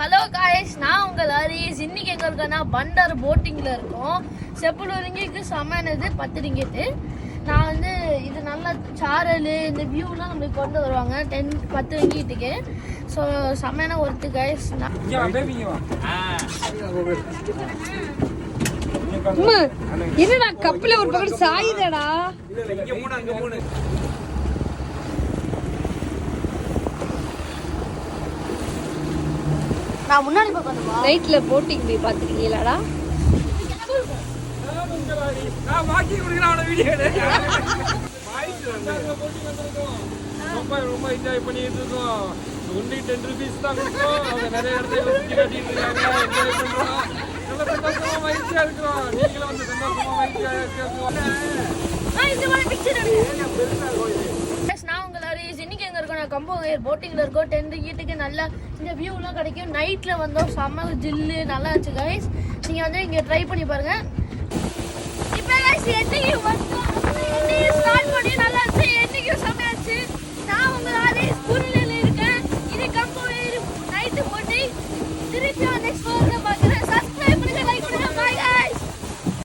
Hello guys, நான் உங்கள் ஹரிஸ். இன்னைக்கு எங்க இருக்கோம்னா பண்டார் போட்டிங்ல இருக்கோம். செப்பல் ரிங்கிக்கு சமையனது 10 ரிங்கிட்டு. நான் வந்து இது நல்லா சாரல் இந்த வியூலாம் நம்மளுக்கு கொண்டு வருவாங்க 10 ரிங்கிட்டுக்கு. So சமையனா ஒருத்து guys. என்னடா கப்பல ஒரு பக்கம் சாயுதடா. நான் முன்னாடி பக்கம் நைட்ல போட்டிங் போய் பாத்துருக்கீங்களாடா? ரொம்ப என்ஜாய் பண்ணிட்டு இருக்கோம். ஒன்லி 10 rupees தான் கொடுக்கும். அவங்க நிறைய இடத்துல சுத்தி காட்டிட்டு இருக்காங்க. என்ஜாய் பண்றோம். நல்ல சந்தோஷமா மகிழ்ச்சியா இருக்கிறோம். நீங்களும் வந்து சந்தோஷமா மகிழ்ச்சியா இருக்கீங்க. நான் உங்கள் ஹரிஸ். இன்னைக்கு எங்க இருக்கோம்? நான் கம்போங்கர் போட்டிங்ல இருக்கோம். 10 ரிங்கிட்டுக்கு நல்லா இந்த வியூலாம் கிடைக்கும். நைட்ல வந்தோம், செம்ம ஜில்லு நல்லா இருந்துச்சு கைஸ். நீங்க வந்து இங்க ட்ரை பண்ணி பாருங்க. இப்போ கைஸ் என்னைக்கு வந்தோம், என்னைக்கு ஸ்டார்ட் பண்ணி நல்லா இருந்துச்சு. என்னைக்கு சமையாச்சு. நான் உங்கள் ஹரிஸ் புல்லில் இருக்கேன். இது கம்போங்கர் நைட்டு போட்டிங் திருச்சி